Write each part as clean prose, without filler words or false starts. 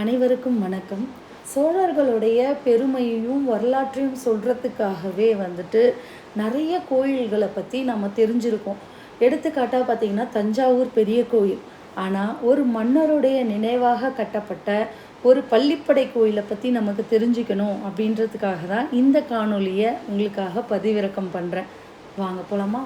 அனைவருக்கும் வணக்கம். சோழர்களுடைய பெருமையையும் வரலாற்றையும் சொல்கிறதுக்காகவே நிறைய கோயில்களை பற்றி நம்ம தெரிஞ்சிருக்கோம். எடுத்துக்காட்டாக பார்த்திங்கன்னா தஞ்சாவூர் பெரிய கோயில். ஆனால் ஒரு மன்னருடைய நினைவாக கட்டப்பட்ட ஒரு பள்ளிப்படை கோயிலை பற்றி நமக்கு தெரிஞ்சுக்கணும் அப்படின்றதுக்காக தான் இந்த காணொலியை உங்களுக்காக பதிவிறக்கம் பண்ணுறேன். வாங்க போகலாமா?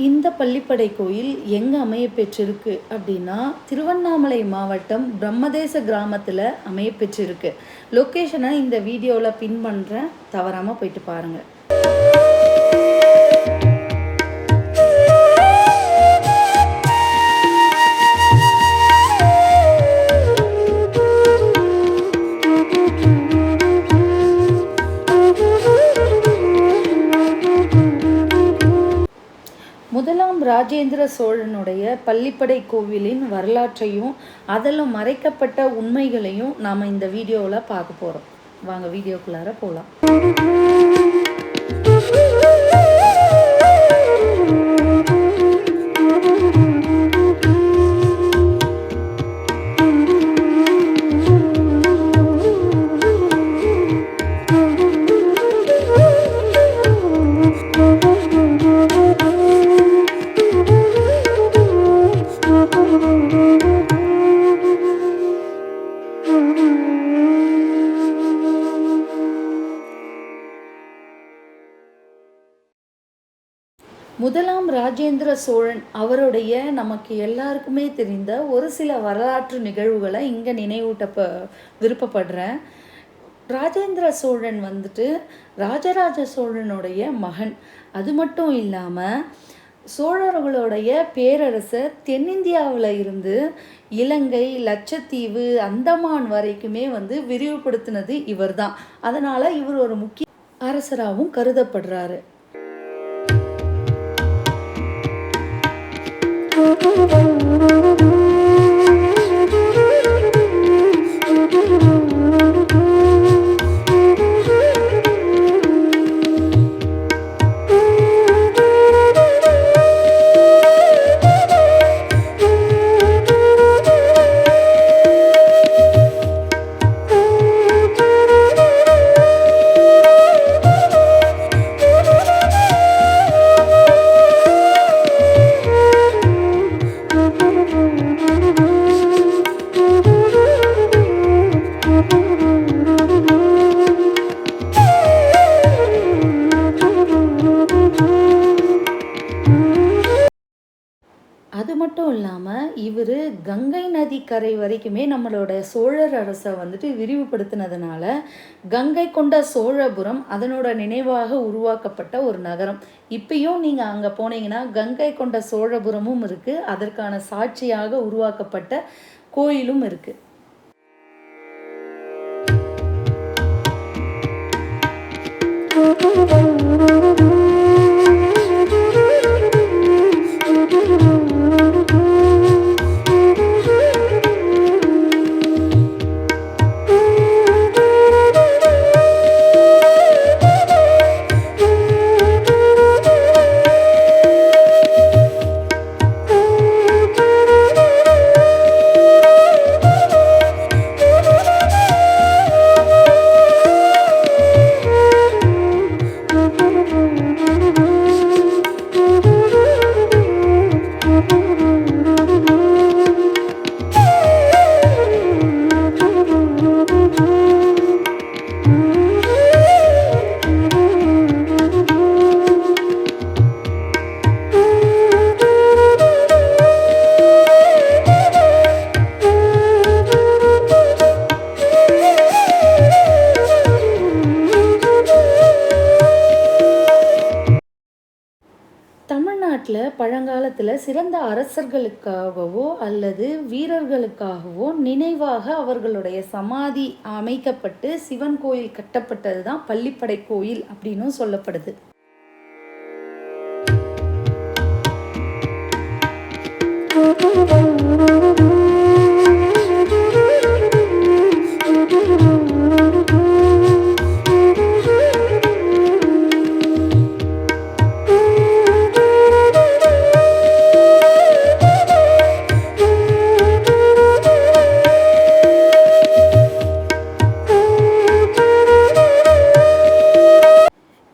இந்த பள்ளிப்படை கோயில் எங்கே அமைய பெற்றிருக்கு அப்படின்னா திருவண்ணாமலை மாவட்டம் பிரம்மதேச கிராமத்தில் அமைய பெற்றிருக்கு. லொக்கேஷனை இந்த வீடியோவில் பின் பண்ணுறேன், தவறாமல் போயிட்டு பாருங்கள். முதலாம் ராஜேந்திர சோழனுடைய பள்ளிப்படை கோவிலின் வரலாற்றையும் அதில் மறைக்கப்பட்ட உண்மைகளையும் நாம் இந்த வீடியோவில் பார்க்க போகிறோம். வாங்க வீடியோக்குள்ளார போகலாம். முதலாம் ராஜேந்திர சோழன் அவருடைய நமக்கு எல்லாருக்குமே தெரிந்த ஒரு சில வரலாற்று நிகழ்வுகளை இங்கே நினைவூட்ட விருப்பப்படுறேன். ராஜேந்திர சோழன் ராஜராஜ சோழனுடைய மகன். அது மட்டும் இல்லாமல் சோழர்களுடைய பேரரசர் தென்னிந்தியாவில் இருந்து இலங்கை, லட்சத்தீவு, அந்தமான் வரைக்குமே விரிவுபடுத்தினது இவர் தான். அதனால் இவர் ஒரு முக்கிய அரசராகவும் கருதப்படுறாரு. அது மட்டும் இல்லாமல் இவர் கங்கை நதி கரை வரைக்குமே நம்மளோட சோழர் அரசை விரிவுபடுத்தினதுனால கங்கை கொண்ட சோழபுரம் அதனோட நினைவாக உருவாக்கப்பட்ட ஒரு நகரம். இப்பயும் நீங்கள் அங்கே போனீங்கன்னா கங்கை கொண்ட சோழபுரமும் இருக்குது, அதற்கான சாட்சியாக உருவாக்கப்பட்ட கோயிலும் இருக்குது. தமிழ்நாட்டில் பழங்காலத்தில் சிறந்த அரசர்களுக்காகவோ அல்லது வீரர்களுக்காகவோ நினைவாக அவர்களுடைய சமாதி அமைக்கப்பட்டு சிவன் கோயில் கட்டப்பட்டது தான் பள்ளிப்படை கோயில் அப்படின்னும் சொல்லப்படுது.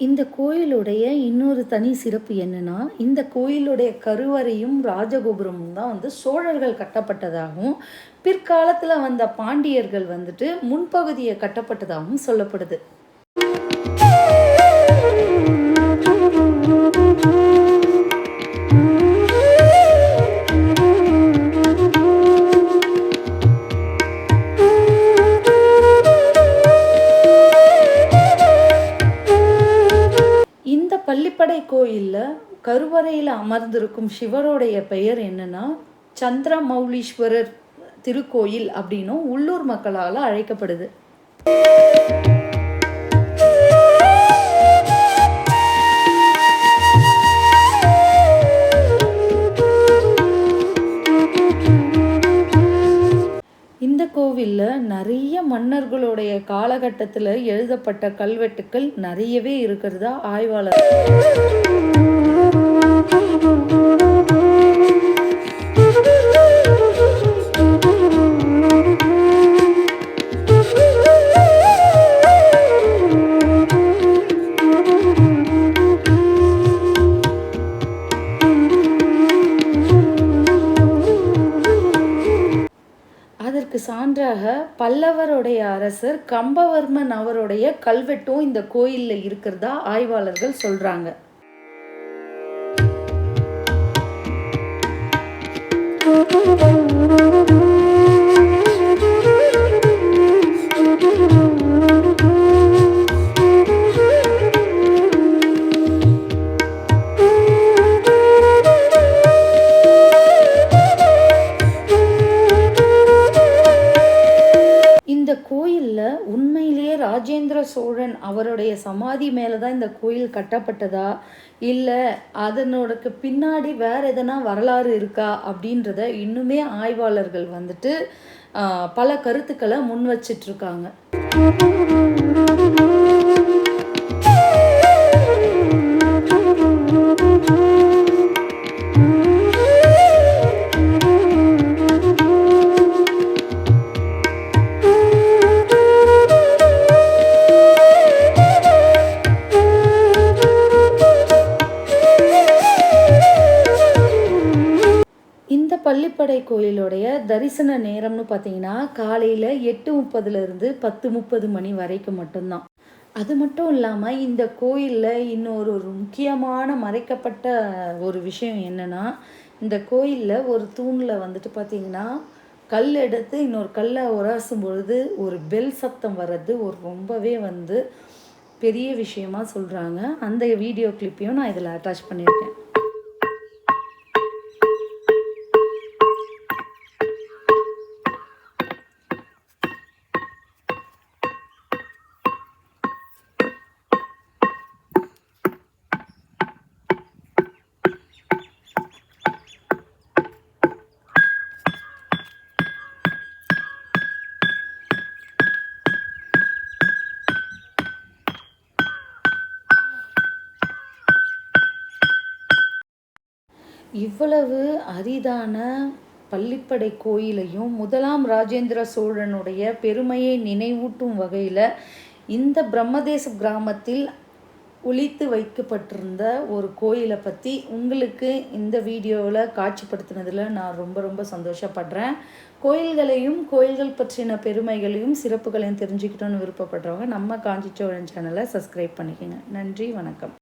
இந்த கோயிலுடைய இன்னொரு தனி சிறப்பு என்னன்னா, இந்த கோயிலுடைய கருவறையும் ராஜகோபுரமும் தான் சோழர்கள் கட்டப்பட்டதாகவும், பிற்காலத்தில் வந்த பாண்டியர்கள் முன்பகுதியை கட்டப்பட்டதாகவும் சொல்லப்படுது. பள்ளிப்படை கோயிலில் கருவறையில் அமர்ந்திருக்கும் சிவருடைய பெயர் என்னன்னா சந்திரமௌலீஸ்வரர் திருக்கோயில் அப்படின்னும் உள்ளூர் மக்களால் அழைக்கப்படுது. இந்த கோவிலில் நிறைய மன்னர்களுடைய காலகட்டத்தில் எழுதப்பட்ட கல்வெட்டுக்கள் நிறையவே இருக்கிறதா ஆய்வாளர் அதற்கு சான்றாக பல்லவருடைய அரசர் கம்பவர்மன் அவருடைய கல்வெட்டும் இந்த கோயிலில் இருக்கிறதா ஆய்வாளர்கள் சொல்றாங்க. உண்மையிலேயே ராஜேந்திர சோழன் அவருடைய சமாதி மேலே தான் இந்த கோயில் கட்டப்பட்டதா இல்லை அதனோடக்கு பின்னாடி வேறு எதனா வரலாறு இருக்கா அப்படின்றத இன்னுமே ஆய்வாளர்கள் பல கருத்துக்களை முன் வச்சிட்ருக்காங்க. பள்ளிப்படை கோயிலுடைய தரிசன நேரம்னு பார்த்தீங்கன்னா காலையில் 8:30 10:30 மணி வரைக்கும் மட்டும்தான். அது மட்டும் இல்லாமல் இந்த கோயிலில் இன்னொரு முக்கியமான மறைக்கப்பட்ட ஒரு விஷயம் என்னென்னா, இந்த கோயிலில் ஒரு தூணில் பார்த்தீங்கன்னா கல் எடுத்து இன்னொரு கல்லை உராசும் பொழுது ஒரு பெல் சத்தம் வர்றது ஒரு ரொம்பவே பெரிய விஷயமா சொல்கிறாங்க. அந்த வீடியோ கிளிப்பையும் நான் இதில் அட்டாச் பண்ணியிருக்கேன். இவ்வளவு அரிதான பள்ளிப்படை கோயிலையும் முதலாம் ராஜேந்திர சோழனுடைய பெருமையை நினைவூட்டும் வகையில் இந்த பிரம்மதேச கிராமத்தில் ஒளித்து வைக்கப்பட்டிருந்த ஒரு கோயிலை பற்றி உங்களுக்கு இந்த வீடியோவில் காட்சிப்படுத்தினதில் நான் ரொம்ப சந்தோஷப்படுறேன். கோயில்களையும் கோயில்கள் பற்றின பெருமைகளையும் சிறப்புகளையும் தெரிஞ்சுக்கிட்டோன்னு விருப்பப்படுறவங்க நம்ம காஞ்சி சோழன் சேனலை சப்ஸ்கிரைப் பண்ணிக்கோங்க. நன்றி, வணக்கம்.